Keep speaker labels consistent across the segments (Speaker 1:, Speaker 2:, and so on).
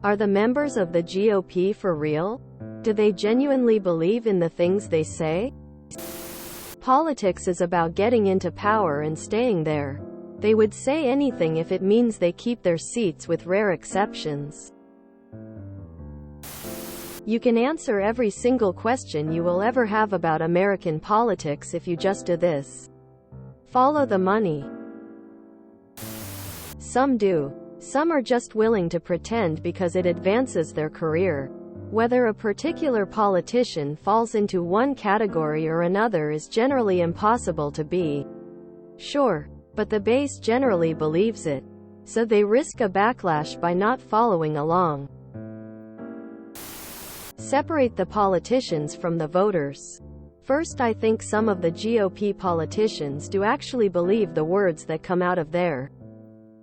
Speaker 1: Are the members of the GOP for real? Do they genuinely believe in the things they say? Politics is about getting into power and staying there. They would say anything if it means they keep their seats, with rare exceptions. You can answer every single question you will ever have about American politics if you just do this. Follow the money. Some do. Some are just willing to pretend because it advances their career. Whether a particular politician falls into one category or another is generally impossible to be sure, but the base generally believes it, so they risk a backlash by not following along. Separate the politicians from the voters. First, I think some of the GOP politicians do actually believe the words that come out of their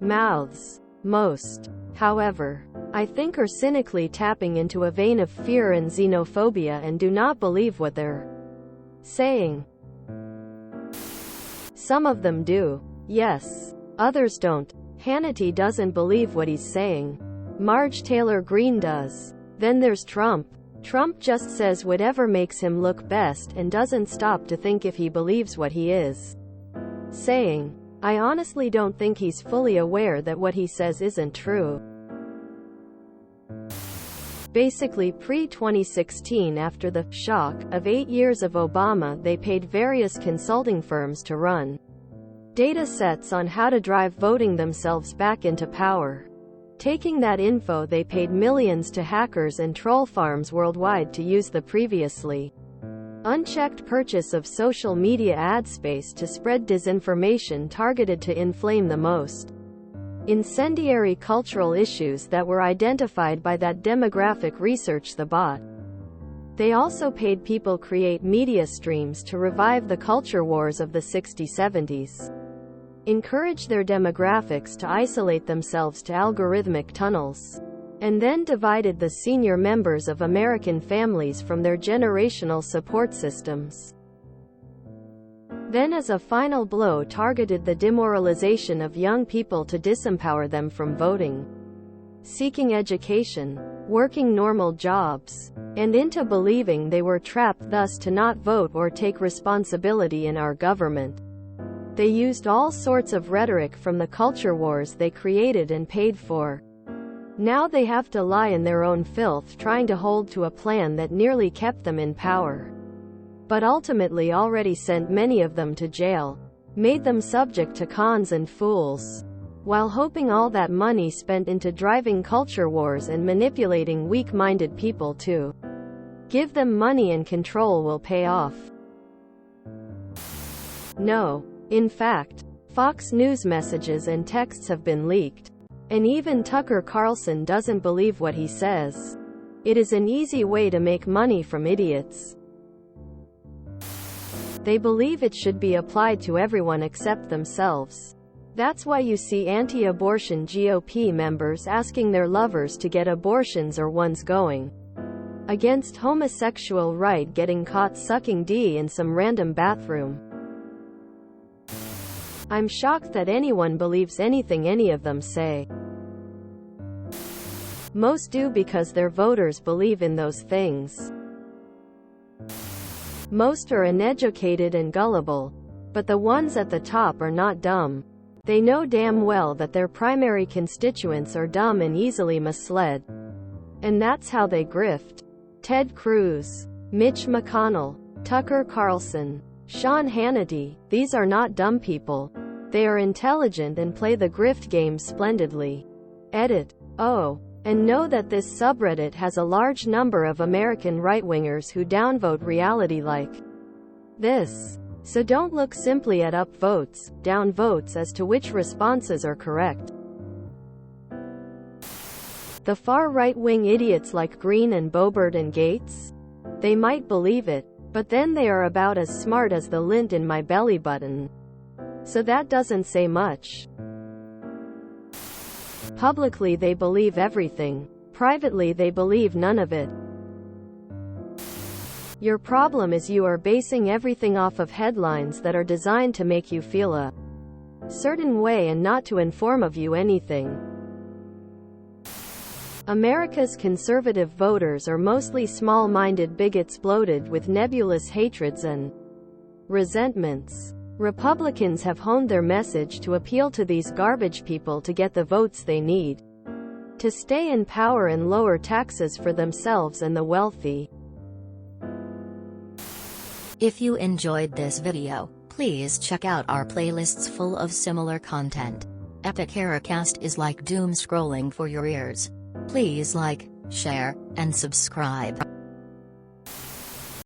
Speaker 1: mouths. Most, however, I think are cynically tapping into a vein of fear and xenophobia and do not believe what they're saying. Some of them do. Yes. Others don't. Hannity doesn't believe what he's saying. Marge Taylor Greene does. Then there's Trump. Trump just says whatever makes him look best and doesn't stop to think if he believes what he is saying. I honestly don't think he's fully aware that what he says isn't true. Basically, pre-2016, after the shock of 8 years of Obama, they paid various consulting firms to run data sets on how to drive voting themselves back into power. Taking that info, they paid millions to hackers and troll farms worldwide to use the previously unchecked purchase of social media ad space to spread disinformation targeted to inflame the most incendiary cultural issues that were identified by that demographic research the bot. They also paid people create media streams to revive the culture wars of the 60s-70s. Encourage their demographics to isolate themselves to algorithmic tunnels. And then divided the senior members of American families from their generational support systems. Then, as a final blow, targeted the demoralization of young people to disempower them from voting, seeking education, working normal jobs, and into believing they were trapped thus to not vote or take responsibility in our government. They used all sorts of rhetoric from the culture wars they created and paid for. Now they have to lie in their own filth trying to hold to a plan that nearly kept them in power, but ultimately already sent many of them to jail, made them subject to cons and fools, while hoping all that money spent into driving culture wars and manipulating weak-minded people to give them money and control will pay off. No. In fact, Fox News messages and texts have been leaked. And even Tucker Carlson doesn't believe what he says. It is an easy way to make money from idiots. They believe it should be applied to everyone except themselves. That's why you see anti-abortion GOP members asking their lovers to get abortions or ones going against homosexual right getting caught sucking D in some random bathroom. I'm shocked that anyone believes anything any of them say. Most do because their voters believe in those things. Most are uneducated and gullible, but the ones at the top are not dumb. They know damn well that their primary constituents are dumb and easily misled. And that's how they grift. Ted Cruz, Mitch McConnell, Tucker Carlson, Sean Hannity, these are not dumb people. They are intelligent and play the grift game splendidly. Edit. Oh. And know that this subreddit has a large number of American right-wingers who downvote reality like this. So don't look simply at upvotes, downvotes as to which responses are correct. The far right-wing idiots like Green and Boebert and Gates? They might believe it, but then they are about as smart as the lint in my belly button. So that doesn't say much. Publicly they believe everything. Privately they believe none of it. Your problem is you are basing everything off of headlines that are designed to make you feel a certain way and not to inform of you anything. America's conservative voters are mostly small-minded bigots bloated with nebulous hatreds and resentments. Republicans have honed their message to appeal to these garbage people to get the votes they need to stay in power and lower taxes for themselves and the wealthy.
Speaker 2: If you enjoyed this video, please check out our playlists full of similar content. Epic Eracast is like doom scrolling for your ears. Please like, share, and subscribe.